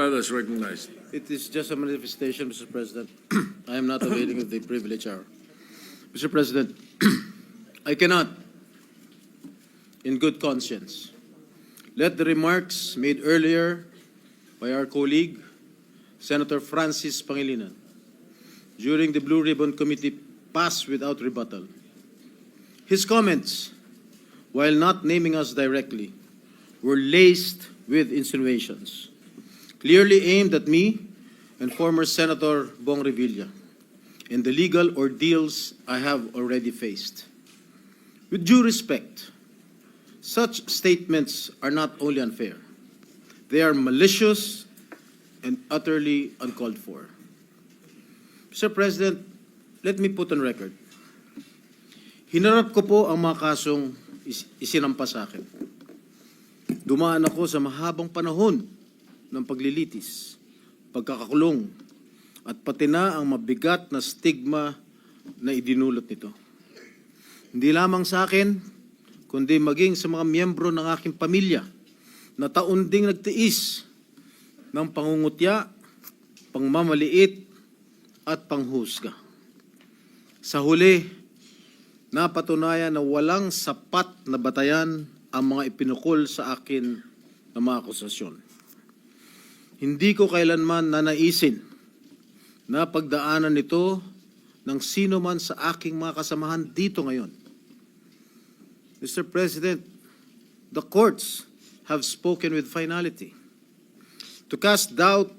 Abogado is recognized. It is just a manifestation, Mr. President. I am not availing of the privilege hour. Mr. President, I cannot, in good conscience, let the remarks made earlier by our colleague, Senator Francis Pangilinan, during the Blue Ribbon Committee pass without rebuttal. His comments, while not naming us directly, were laced with insinuations, clearly aimed at me and former Senator Bong Revilla and the legal ordeals I have already faced. With due respect, such statements are not only unfair, they are malicious and utterly uncalled for. Mr. President, let me put on record. Hinarap ko po ang mga kasong isinampa sa akin. Dumaan ako sa mahabang panahon ng paglilitis, pagkakakulong, at pati na ang mabigat na stigma na idinulot nito. Hindi lamang sa akin, kundi maging sa mga miyembro ng aking pamilya na taon ding nagtiis ng pangungutya, pangmamaliit, at panghusga. Sa huli, napatunayan na walang sapat na batayan ang mga ipinukol sa akin na mga akusasyon. Hindi ko kailanman nanaisin na pagdaanan nito ng sino man sa aking mga kasamahan dito ngayon. Mr. President, the courts have spoken with finality. To cast doubt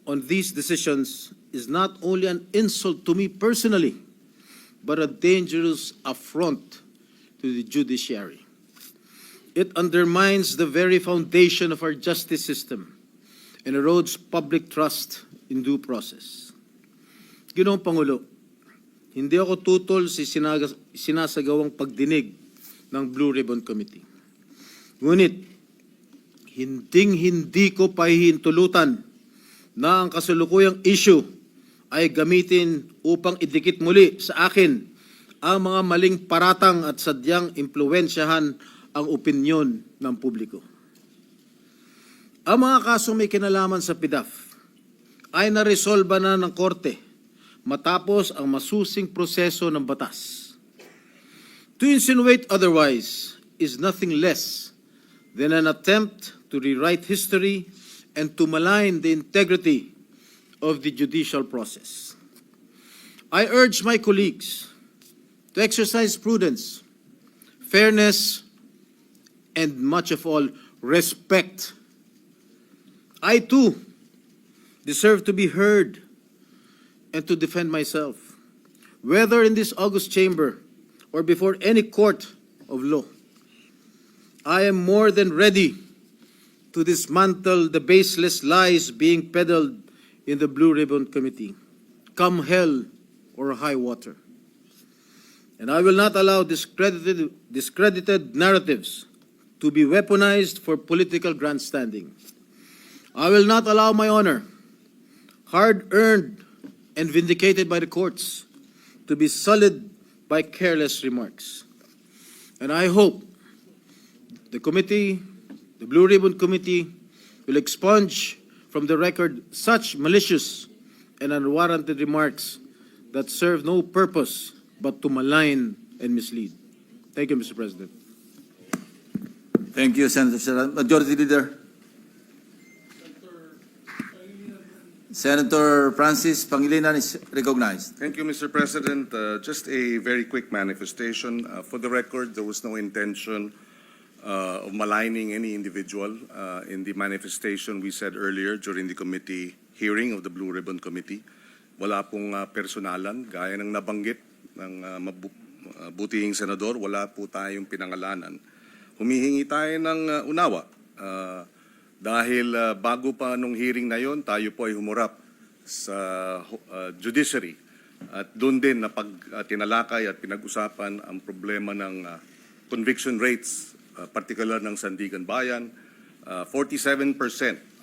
on these decisions is not only an insult to me personally, but a dangerous affront to the judiciary. It undermines the very foundation of our justice system and erodes public trust in due process. Ginoong Pangulo, hindi ako tutol sa sinasagawang pagdinig ng Blue Ribbon Committee. Ngunit, hindi ko pahihintulutan na ang kasalukuyang issue ay gamitin upang idikit muli sa akin ang mga maling paratang at sadyang impluwensyahan ang opinyon ng publiko. Ang mga kasong may kinalaman sa PDAF ay naresolba na ng korte matapos ang masusing proseso ng batas. To insinuate otherwise is nothing less than an attempt to rewrite history and to malign the integrity of the judicial process. I urge my colleagues to exercise prudence, fairness, and much of all, respect. I too deserve to be heard and to defend myself, whether in this august chamber or before any court of law. I am more than ready to dismantle the baseless lies being peddled in the Blue Ribbon Committee, come hell or high water. And I will not allow discredited narratives to be weaponized for political grandstanding. I will not allow my honor, hard-earned and vindicated by the courts, to be sullied by careless remarks. And I hope the committee, the Blue Ribbon Committee, will expunge from the record such malicious and unwarranted remarks that serve no purpose but to malign and mislead. Thank you, Mr. President. Thank you, Senator Serrano. Majority Leader. Senator Francis Pangilinan is recognized. Thank you, Mr. President. Just a very quick manifestation. For the record, there was no intention of maligning any individual. In the manifestation we said earlier during the committee hearing of the Blue Ribbon Committee, wala pong personalan, gaya ng nabanggit ng butihing senador, wala po tayong pinangalanan. Humihingi tayo ng unawa dahil bago pa nung hearing na yon, tayo po ay humurap sa judiciary at doon din na tinalakay at pinag-usapan ang problema ng conviction rates, particular ng Sandigan Bayan. 47%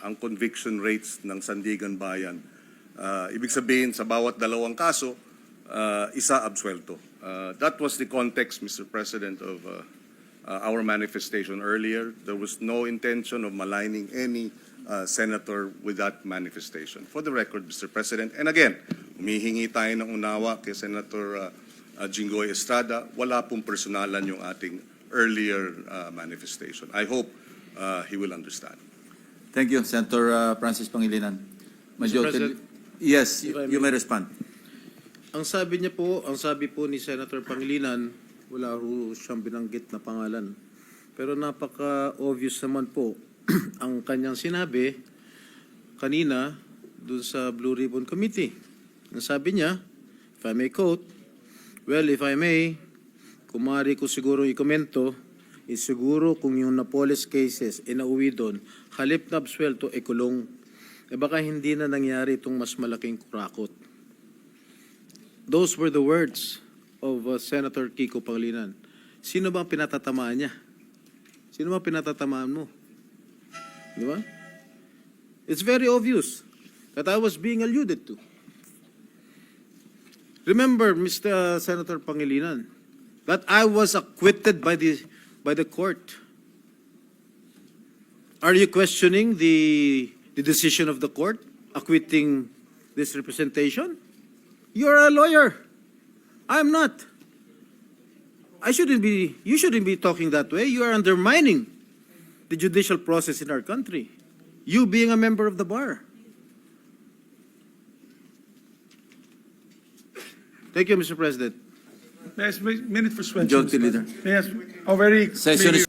ang conviction rates ng Sandigan Bayan. Ibig sabihin sa bawat dalawang kaso, isa absuelto. That was the context, Mr. President, of our manifestation earlier. There was no intention of maligning any senator with that manifestation. For the record, Mr. President, and again, humihingi tayo ng unawa kay Senator Jinggoy Estrada, wala pong personalan yung ating earlier manifestation. I hope he will understand. Thank you, Senator Francis Pangilinan. President, Yes, if I you may- may respond. Ang sabi po ni Senator Pangilinan, wala ho siyang binanggit na pangalan. Pero napaka-obvious naman po ang kanyang sinabi kanina dun sa Blue Ribbon Committee. Ang sabi niya, if I may quote, well, if I may, kung maaari ko siguro ikomento, is siguro kung yung Napoles cases inauwi doon, halip na absuelto, kulong. Baka hindi na nangyari itong mas malaking kurakot. Those were the words of Senator Kiko Pangilinan. Sino ba ang pinatatamaan niya? Sino ba ang pinatatamaan mo? Di ba? It's very obvious that I was being alluded to. Remember, Mr. Senator Pangilinan, that I was acquitted by the court. Are you questioning the decision of the court acquitting this representation? You're a lawyer. I'm not. You shouldn't be talking that way. You are undermining the judicial process in our country. You being a member of the bar. Thank you, Mr. President. May I ask a minute for suspension? Majority Leader. May I ask, very, Session is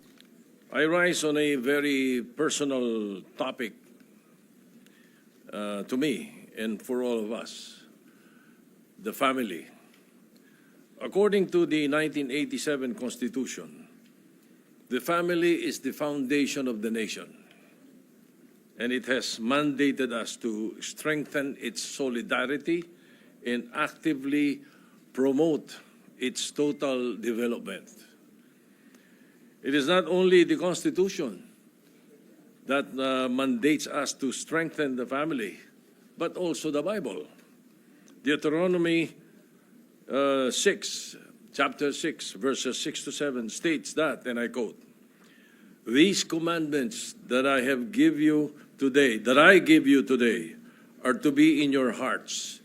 I rise on a very personal topic to me and for all of us, the family. According to the 1987 Constitution, the family is the foundation of the nation, and it has mandated us to strengthen its solidarity and actively promote its total development. It is not only the Constitution that mandates us to strengthen the family, but also the Bible. Deuteronomy 6, chapter 6, verses 6 to 7 states that, and I quote, "These commandments that I give you today, are to be in your hearts.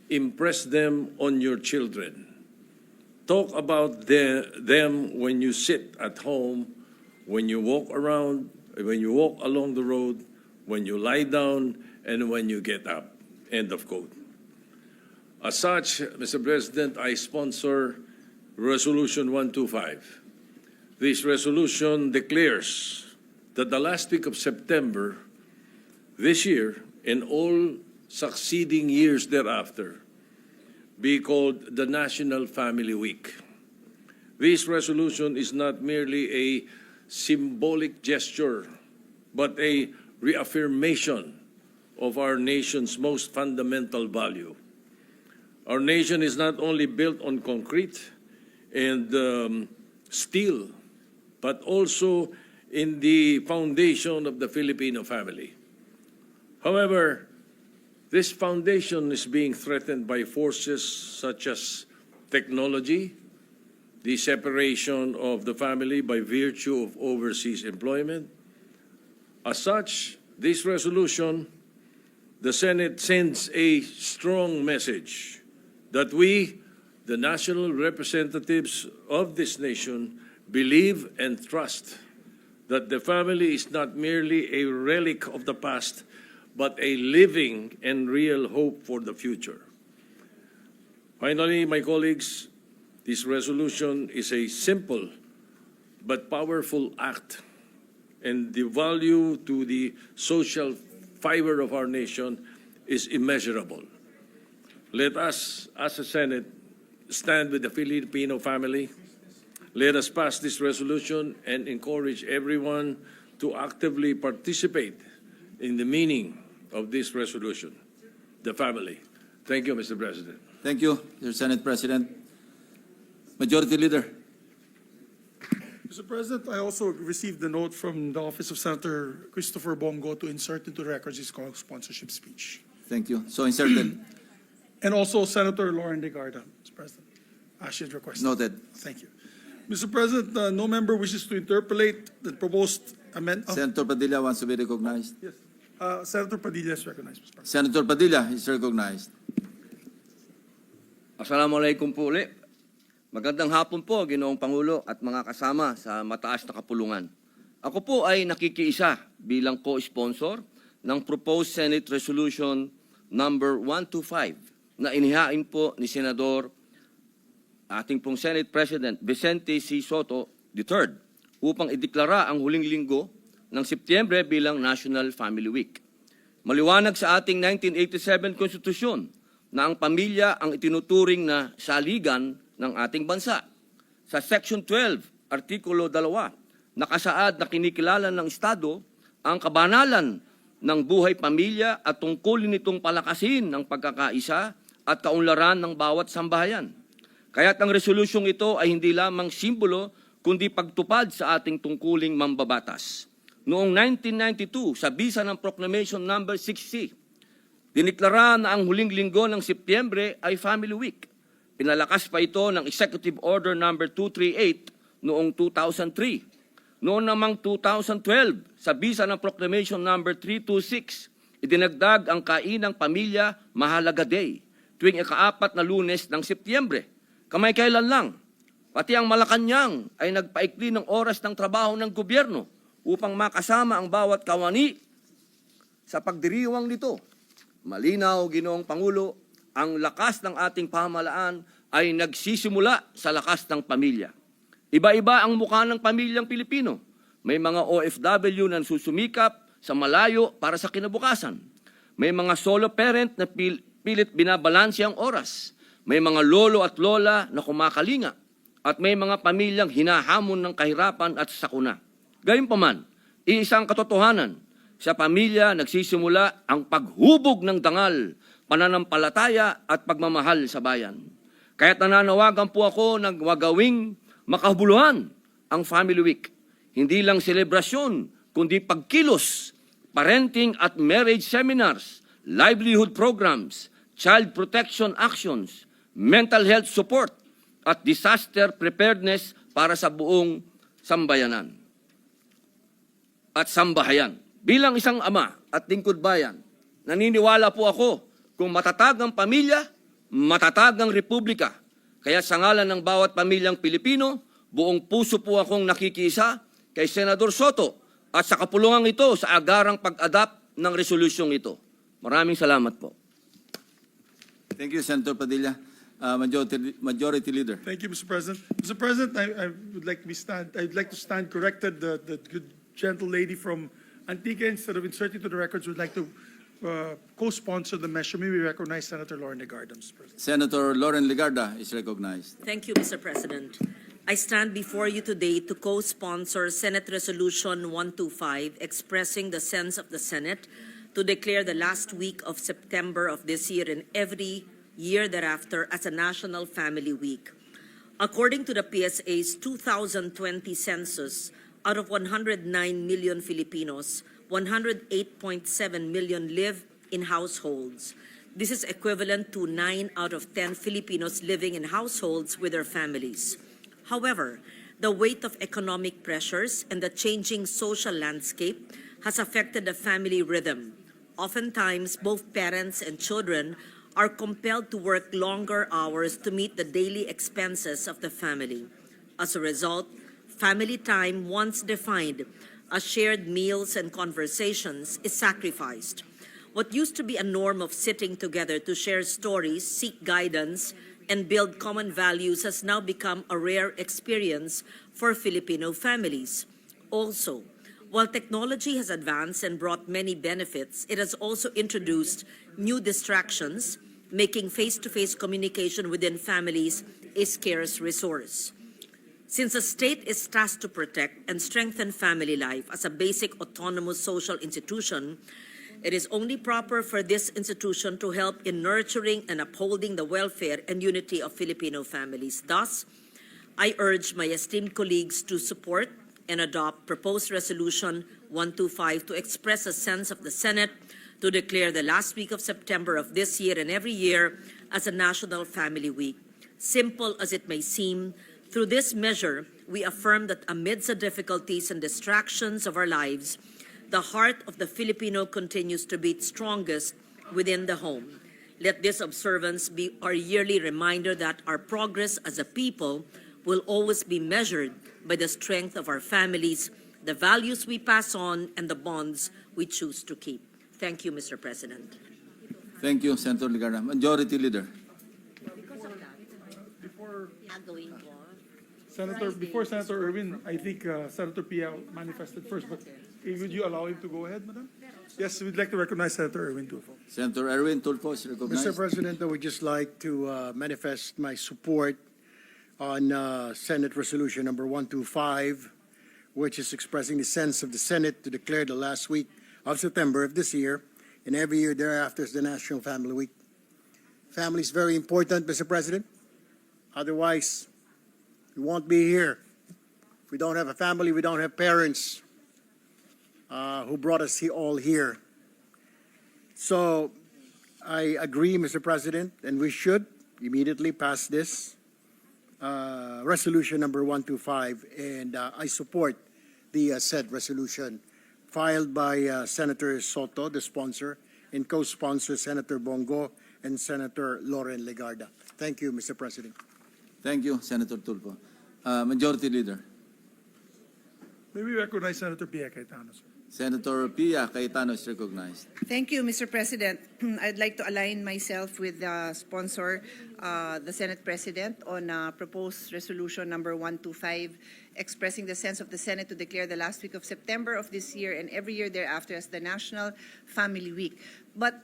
Impress them on your children. Talk about them when you sit at home, when you walk around, when you walk along the road, when you lie down, and when you get up." End of quote. As such, Mr. President, I sponsor Resolution 125. This resolution declares that the last week of September this year and all succeeding years thereafter be called the National Family Week. This resolution is not merely a symbolic gesture, but a reaffirmation of our nation's most fundamental value. Our nation is not only built on concrete and steel, but also in the foundation of the Filipino family. However, this foundation is being threatened by forces such as technology, the separation of the family by virtue of overseas employment. As such, this resolution, the Senate sends a strong message that we, the national representatives of this nation, believe and trust that the family is not merely a relic of the past, but a living and real hope for the future. Finally, my colleagues, this resolution is a simple but powerful act, and the value to the social fiber of our nation is immeasurable. Let us, as a Senate, stand with the Filipino family. Let us pass this resolution and encourage everyone to actively participate in the meaning of this resolution, the family. Thank you, Mr. President. Thank you, Mr. Senate President. Majority Leader. Mr. President, I also received the note from the office of Senator Christopher Bongo to insert into the records his sponsorship speech. Thank you. So inserted. And also Senator Lauren De Garda, Mr. President. As she had requested. Noted. Thank you. Mr. President, no member wishes to interpolate the proposed amendment. Senator Padilla wants to be recognized. Yes. Senator Padilla is recognized, Mr. President. Senator Padilla is recognized. Assalamualaikum po ulit. Magandang hapon po, Ginoong Pangulo at mga kasama sa mataas na kapulungan. Ako po ay nakikiisa bilang co-sponsor ng proposed Senate Resolution number 125 na inihain po ni Senador ating pong Senate President Vicente C. Soto III upang ideklara ang huling linggo ng Setyembre bilang National Family Week. Maliwanag sa ating 1987 Konstitusyon na ang pamilya ang itinuturing na saligan ng ating bansa. Sa Section 12, Artikulo 2, nakasaad na kinikilala ng Estado ang kabanalan ng buhay pamilya at tungkulin nitong palakasin ng pagkakaisa at kaunlaran ng bawat sambahayan. Kaya't ang resolusyong ito ay hindi lamang simbolo kundi pagtupad sa ating tungkuling mambabatas. Noong 1992, sa bisa ng Proclamation number 6C, diniklara na ang huling linggo ng Setyembre ay Family Week. Pinalakas pa ito ng Executive Order number 238 noong 2003. Noong namang 2012, sa bisa ng Proclamation number 326, idinagdag ang kainang pamilya Mahalaga Day tuwing ika-4 na Lunes ng Setyembre. Kamay-kailan lang, pati ang Malacanang ay nagpaikli ng oras ng trabaho ng gobyerno upang makasama ang bawat kawani sa pagdiriwang nito. Malinaw, Ginoong Pangulo, ang lakas ng ating pamahalaan ay nagsisimula sa lakas ng pamilya. Iba-iba ang mukha ng pamilyang Pilipino. May mga OFW na susumikap sa malayo para sa kinabukasan. May mga solo parent na pilit binabalanse ang oras. May mga lolo at lola na kumakalinga. At may mga pamilyang hinahamon ng kahirapan at sakuna. Gayunpaman, iisang katotohanan, sa pamilya nagsisimula ang paghubog ng dangal, pananampalataya at pagmamahal sa bayan. Kaya't nananawagan po ako na wagawing makahuluhan ang Family Week. Hindi lang selebrasyon, kundi pagkilos, parenting at marriage seminars, livelihood programs, child protection actions, mental health support, at disaster preparedness para sa buong sambayanan at sambahayan. Bilang isang ama at lingkod bayan, naniniwala po ako kung matatag ang pamilya, matatag ang republika. Kaya sa ngalan ng bawat pamilyang Pilipino, buong puso po akong nakikiisa kay Senador Soto at sa kapulungan ito sa agarang pag-adapt ng resolusyong ito. Maraming salamat po. Thank you, Senator Padilla. Majority Leader. Thank you, Mr. President. Mr. President, I'd like to stand corrected. The good gentle lady from Antigua, instead of inserting to the records, would like to co-sponsor the measure. May we recognize Senator Lauren Legarda, Mr. President. Senator Lauren Legarda is recognized. Thank you, Mr. President. I stand before you today to co-sponsor Senate Resolution 125, expressing the sense of the Senate to declare the last week of September of this year and every year thereafter as a National Family Week. According to the PSA's 2020 census, out of 109 million Filipinos, 108.7 million live in households. This is equivalent to 9 out of 10 Filipinos living in households with their families. However, the weight of economic pressures and the changing social landscape has affected the family rhythm. Oftentimes, both parents and children are compelled to work longer hours to meet the daily expenses of the family. As a result, family time, once defined as shared meals and conversations, is sacrificed. What used to be a norm of sitting together to share stories, seek guidance, and build common values has now become a rare experience for Filipino families. Also, while technology has advanced and brought many benefits, it has also introduced new distractions, making face-to-face communication within families a scarce resource. Since the state is tasked to protect and strengthen family life as a basic autonomous social institution, it is only proper for this institution to help in nurturing and upholding the welfare and unity of Filipino families. Thus, I urge my esteemed colleagues to support and adopt proposed Resolution 125 to express a sense of the Senate to declare the last week of September of this year and every year as a National Family Week. Simple as it may seem, through this measure, we affirm that amidst the difficulties and distractions of our lives, the heart of the Filipino continues to beat strongest within the home. Let this observance be our yearly reminder that our progress as a people will always be measured by the strength of our families, the values we pass on, and the bonds we choose to keep. Thank you, Mr. President. Thank you, Senator Ligarda. Majority Leader. Before Senator Erwin, I think Senator Pia manifested first, but would you allow him to go ahead, Madam? Yes, we'd like to recognize Senator Erwin Tulfo. Senator Erwin Tulfo is recognized. Mr. President, I would just like to manifest my support on Senate Resolution number 125, which is expressing the sense of the Senate to declare the last week of September of this year and every year thereafter is the National Family Week. Family is very important, Mr. President. Otherwise, we won't be here. If we don't have a family, we don't have parents who brought us all here. So I agree, Mr. President, and we should immediately pass this resolution number 125, and I support the said resolution filed by Senator Soto, the sponsor, and co-sponsor Senator Bongo and Senator Loren Legarda. Thank you, Mr. President. Thank you, Senator Tulfo. Majority Leader. May we recognize Senator Pia Cayetano, sir. Senator Pia Cayetano is recognized. Thank you, Mr. President. I'd like to align myself with the sponsor, the Senate President, on proposed resolution number 125, expressing the sense of the Senate to declare the last week of September of this year and every year thereafter as the National Family Week. But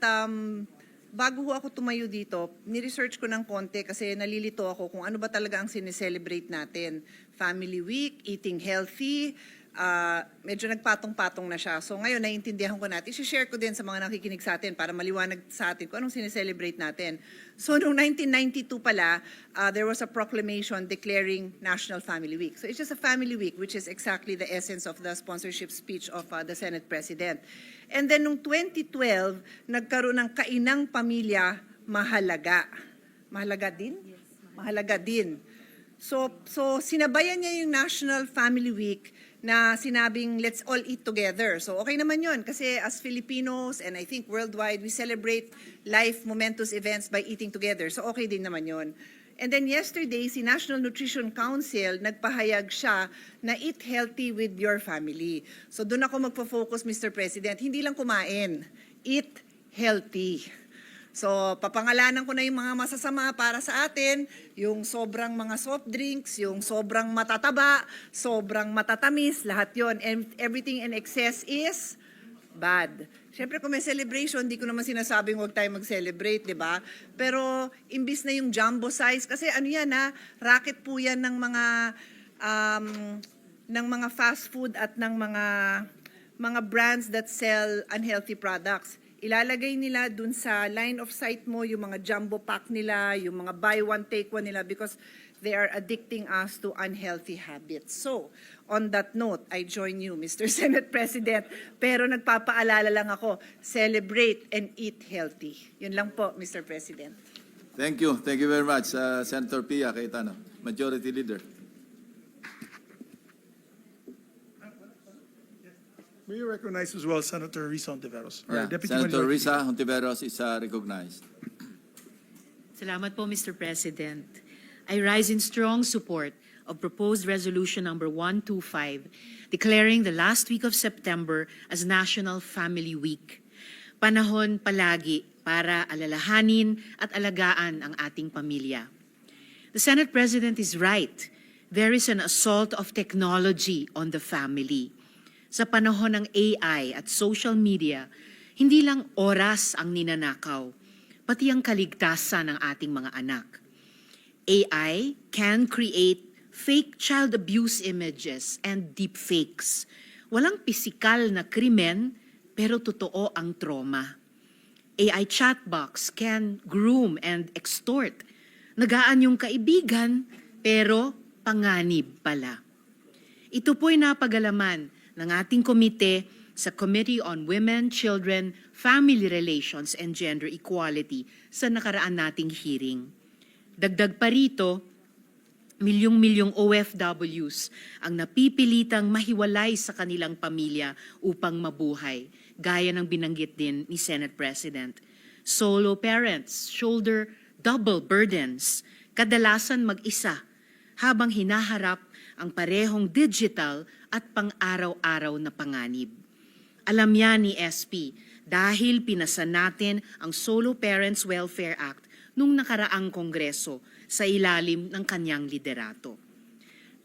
bago ho ako tumayo dito, ni-research ko ng konti kasi nalilito ako kung ano ba talaga ang sineselebrate natin. Family Week, eating healthy, medyo nagpatong-patong na siya. So ngayon, naiintindihan ko natin. I-share ko din sa mga nakikinig sa atin para maliwanag sa atin kung anong sineselebrate natin. So noong 1992 pala, there was a proclamation declaring National Family Week. So it's just a family week, which is exactly the essence of the sponsorship speech of the Senate President. And then noong 2012, nagkaroon ng kainang pamilya mahalaga. Mahalaga din? Yes, mahalaga din. So sinabayan niya yung National Family Week na sinabing let's all eat together. So okay naman yun kasi as Filipinos and I think worldwide, we celebrate life momentous events by eating together. So okay din naman yun. And then yesterday, si National Nutrition Council, nagpahayag siya na eat healthy with your family. So doon ako magpo-focus, Mr. President, hindi lang kumain, eat healthy. So, papangalanan ko na yung mga masasama para sa atin, yung sobrang mga soft drinks, yung sobrang matataba, sobrang matatamis, lahat yon. And everything in excess is bad. Siyempre, kung may celebration, di ko naman sinasabing huwag tayo mag-celebrate, di ba? Pero, imbis na yung jumbo size, kasi ano yan racket po yan ng mga fast food at ng mga brands that sell unhealthy products. Ilalagay nila dun sa line of sight mo yung mga jumbo pack nila, yung mga buy one, take one nila because they are addicting us to unhealthy habits. So, on that note, I join you, Mr. Senate President, pero nagpapaalala lang ako, celebrate and eat healthy. Yun lang po, Mr. President. Thank you. Thank you very much, Senator Pia Cayetano. Majority Leader. May you recognize as well Senator Risa Hontiveros? Yeah. Senator Risa Hontiveros is recognized. Salamat po, Mr. President. I rise in strong support of proposed resolution number 125, declaring the last week of September as National Family Week. Panahon palagi para alalahanin at alagaan ang ating pamilya. The Senate President is right. There is an assault of technology on the family. Sa panahon ng AI at social media, hindi lang oras ang ninanakaw, pati ang kaligtasan ng ating mga anak. AI can create fake child abuse images and deepfakes. Walang pisikal na krimen, pero totoo ang trauma. AI chatbox can groom and extort. Nagaan yung kaibigan, pero panganib pala. Ito po'y napagalaman ng ating komite sa Committee on Women, Children, Family Relations, and Gender Equality sa nakaraan nating hearing. Dagdag pa rito, milyong-milyong OFWs ang napipilitang mahiwalay sa kanilang pamilya upang mabuhay, gaya ng binanggit din ni Senate President. Solo parents shoulder double burdens, kadalasan mag-isa, habang hinaharap ang parehong digital at pang-araw-araw na panganib. Alam yan ni SP dahil pinasa natin ang Solo Parents Welfare Act nung nakaraang Kongreso sa ilalim ng kanyang liderato.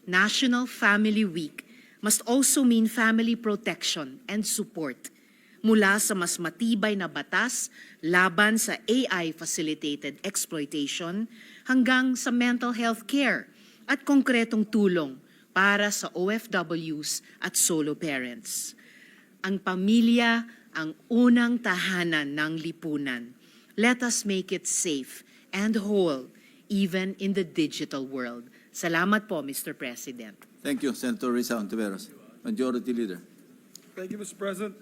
National Family Week must also mean family protection and support mula sa mas matibay na batas laban sa AI-facilitated exploitation hanggang sa mental health care at konkretong tulong para sa OFWs at solo parents. Ang pamilya ang unang tahanan ng lipunan. Let us make it safe and whole even in the digital world. Salamat po, Mr. President. Thank you, Senator Risa Ontiveros. Majority Leader. Thank you, Mr. President.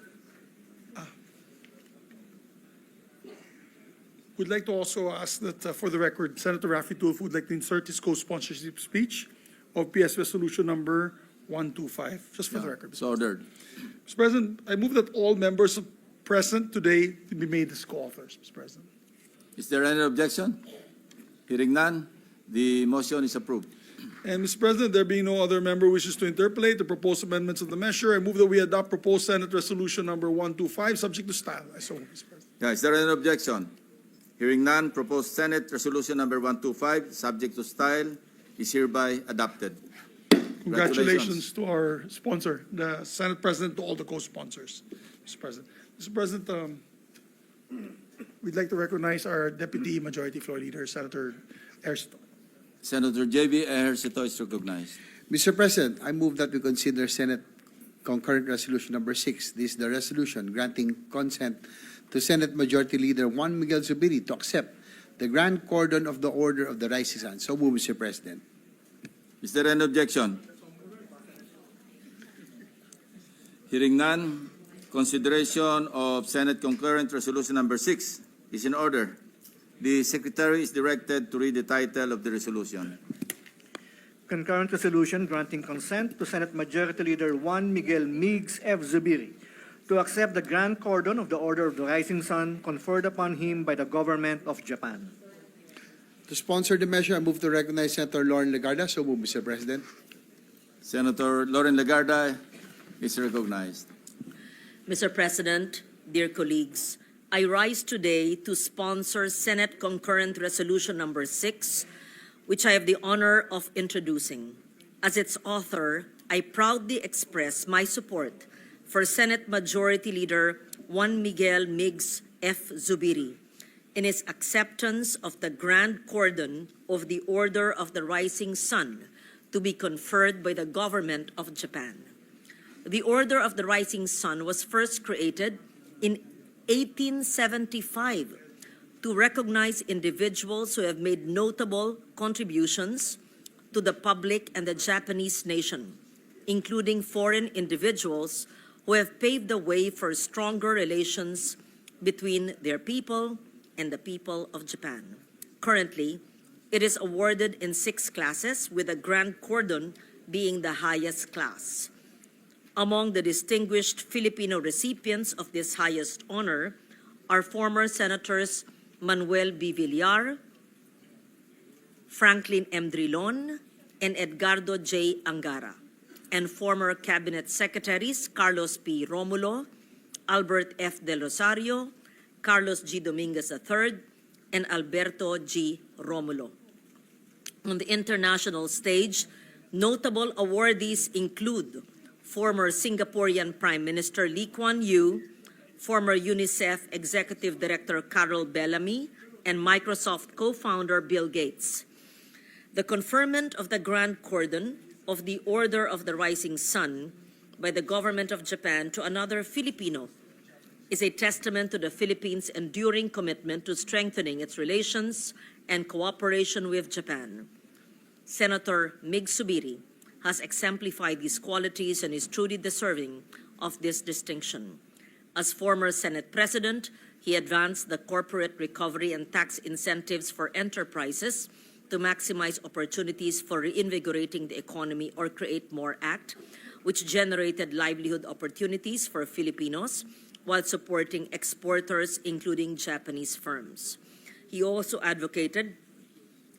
Would like to also ask that, for the record, Senator Raffy Tulfo would like to insert his co-sponsorship speech of PS Resolution number 125, just for the record. So ordered. Mr. President, I move that all members present today be made as co-authors, Mr. President. Is there any objection? Hearing none, the motion is approved. And, Mr. President, there being no other member wishes to interpolate the proposed amendments of the measure, I move that we adopt proposed Senate Resolution number 125, subject to style. I so move, Mr. President. Is there any objection? Hearing none, proposed Senate Resolution number 125, subject to style, is hereby adopted. Congratulations to our sponsor, the Senate President, to all the co-sponsors, Mr. President. Mr. President, we'd like to recognize our Deputy Majority Floor Leader, Senator Ersto. Senator J.B. Ejercito is recognized. Mr. President, I move that we consider Senate Concurrent Resolution number 6. This is the resolution granting consent to Senate Majority Leader Juan Miguel Zubiri to accept the Grand Cordon of the Order of the Rising Sun. So move, Mr. President. Is there any objection? Hearing none, consideration of Senate Concurrent Resolution number 6 is in order. The Secretary is directed to read the title of the resolution. Concurrent resolution granting consent to Senate Majority Leader Juan Miguel Migs F. Zubiri to accept the Grand Cordon of the Order of the Rising Sun conferred upon him by the government of Japan. To sponsor the measure, I move to recognize Senator Lauren Legarda. So move, Mr. President. Senator Lauren Legarda is recognized. Mr. President, dear colleagues, I rise today to sponsor Senate Concurrent Resolution number 6, which I have the honor of introducing. As its author, I proudly express my support for Senate Majority Leader Juan Miguel Migs F. Zubiri in his acceptance of the Grand Cordon of the Order of the Rising Sun to be conferred by the government of Japan. The Order of the Rising Sun was first created in 1875 to recognize individuals who have made notable contributions to the public and the Japanese nation, including foreign individuals who have paved the way for stronger relations between their people and the people of Japan. Currently, it is awarded in 6 classes, with the Grand Cordon being the highest class. Among the distinguished Filipino recipients of this highest honor are former Senators Manuel B. Villar, Franklin M. Drilon, and Edgardo J. Angara, and former Cabinet Secretaries Carlos P. Romulo, Albert F. Del Rosario, Carlos G. Dominguez III, and Alberto G. Romulo. On the international stage, notable awardees include former Singaporean Prime Minister Lee Kuan Yew, former UNICEF Executive Director Carol Bellamy, and Microsoft co-founder Bill Gates. The conferment of the Grand Cordon of the Order of the Rising Sun by the government of Japan to another Filipino is a testament to the Philippines' enduring commitment to strengthening its relations and cooperation with Japan. Senator Mig Zubiri has exemplified these qualities and is truly deserving of this distinction. As former Senate President, he advanced the corporate recovery and tax incentives for enterprises to to maximize opportunities for reinvigorating the economy or Create More Act, which generated livelihood opportunities for Filipinos while supporting exporters, including Japanese firms. He also advocated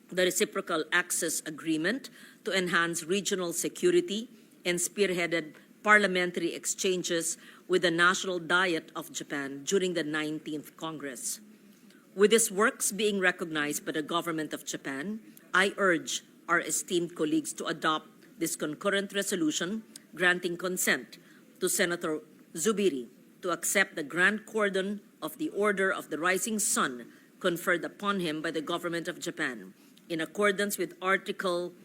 the Reciprocal Access Agreement to enhance regional security and spearheaded parliamentary exchanges with the National Diet of Japan during the 19th Congress. With his works being recognized by the government of Japan, I urge our esteemed colleagues to adopt this concurrent resolution granting consent to Senator Zubiri to accept the Grand Cordon of the Order of the Rising Sun conferred upon him by the government of Japan in accordance with Article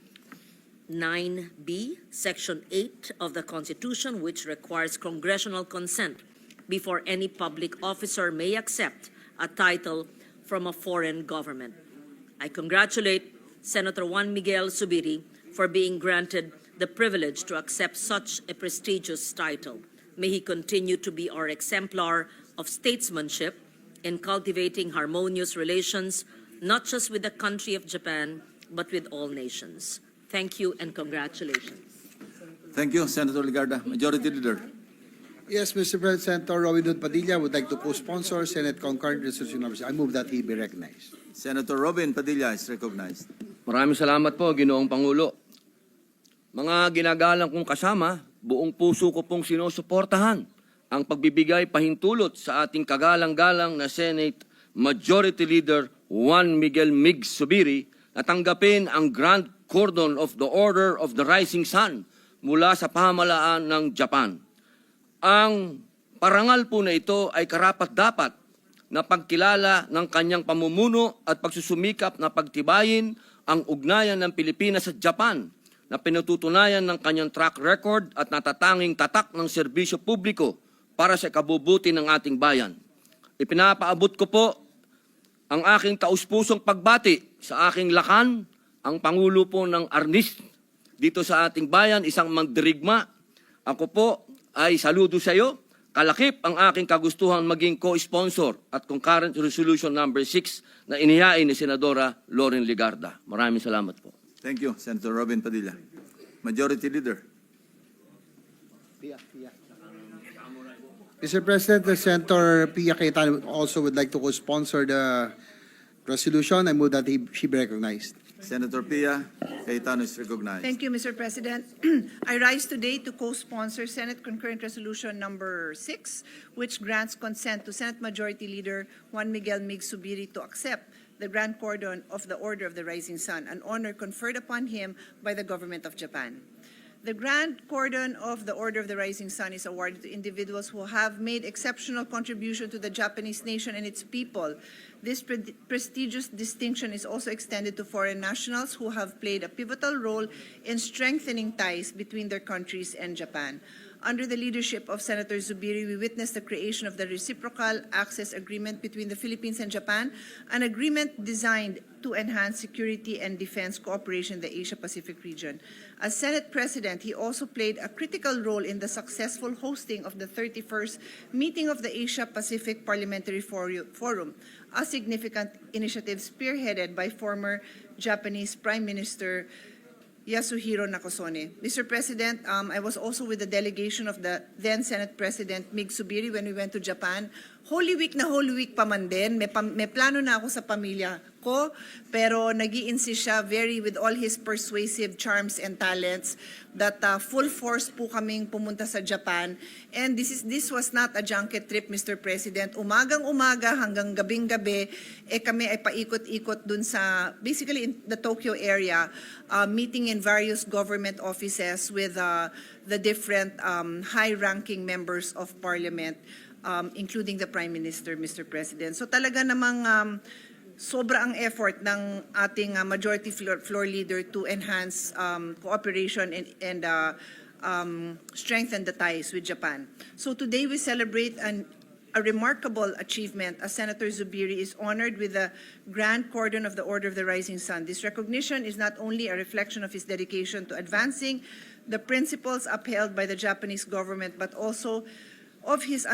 9B, Section 8 of the Constitution, which requires congressional consent before any public officer may accept a title from a foreign government. I congratulate Senator Juan Miguel Zubiri for being granted the privilege to accept such a prestigious title. May he continue to be our exemplar of statesmanship in cultivating harmonious relations, not just with the country of Japan, but with all nations. Thank you and congratulations. Thank you, Senator Ligarda. Majority Leader. Yes, Mr. President, Senator Robin Hood Padilla would like to co-sponsor Senate Concurrent Resolution number 6. I move that he be recognized. Senator Robin Padilla is recognized. Maraming salamat po, Ginoong Pangulo. Mga ginagalang kong kasama, buong puso ko pong sinusuportahan ang pagbibigay pahintulot sa ating kagalang-galang na Senate Majority Leader Juan Miguel Mig Zubiri na tanggapin ang Grand Cordon of the Order of the Rising Sun mula sa pamahalaan ng Japan. Ang parangal po na ito ay karapat-dapat na pagkilala ng kanyang pamumuno at pagsusumikap na pagtibayin ang ugnayan ng Pilipinas at Japan na pinatutunayan ng kanyang track record at natatanging tatak ng serbisyo publiko para sa kabubuti ng ating bayan. Ipinapaabot ko po ang aking taus-pusong pagbati sa aking lakan, ang Pangulo po ng Arnis dito sa ating bayan, isang magdirigma. Ako po ay saludo sa iyo. Kalakip ang aking kagustuhan maging co-sponsor at concurrent resolution number 6 na inihain ni Senadora Loren Ligarda. Maraming salamat po. Thank you, Senator Robin Padilla. Majority Leader. Mr. President, Senator Pia Cayetano also would like to co-sponsor the resolution. I move that she be recognized. Senator Pia Cayetano is recognized. Thank you, Mr. President. I rise today to co-sponsor Senate Concurrent Resolution number 6, which grants consent to Senate Majority Leader Juan Miguel Mig Zubiri to accept the Grand Cordon of the Order of the Rising Sun, an honor conferred upon him by the government of Japan. The Grand Cordon of the Order of the Rising Sun is awarded to individuals who have made exceptional contribution to the Japanese nation and its people. This prestigious distinction is also extended to foreign nationals who have played a pivotal role in strengthening ties between their countries and Japan. Under the leadership of Senator Zubiri, we witnessed the creation of the Reciprocal Access Agreement between the Philippines and Japan, an agreement designed to enhance security and defense cooperation in the Asia-Pacific region. As Senate President, he also played a critical role in the successful hosting of the 31st meeting of the Asia-Pacific Parliamentary Forum, a significant initiative spearheaded by former Japanese Prime Minister Yasuhiro Nakasone. Mr. President, I was also with the delegation of the then Senate President Mig Zubiri when we went to Japan. Holy Week pa man din. May plano na ako sa pamilya ko, pero nag-i-insist siya with all his persuasive charms and talents that full force po kaming pumunta sa Japan. And this was not a junket trip, Mr. President. Umagang-umaga hanggang gabing-gabi, kami ay paikot-ikot dun sa, basically in the Tokyo area, meeting in various government offices with the different high-ranking members of parliament, including the Prime Minister, Mr. President. So talaga namang sobra ang effort ng ating majority floor leader to enhance cooperation and strengthen the ties with Japan. So today we celebrate a remarkable achievement as Senator Zubiri is honored with the Grand Cordon of the Order of the Rising Sun. This recognition is not only a reflection of his dedication to advancing the principles upheld by the Japanese government, but also of his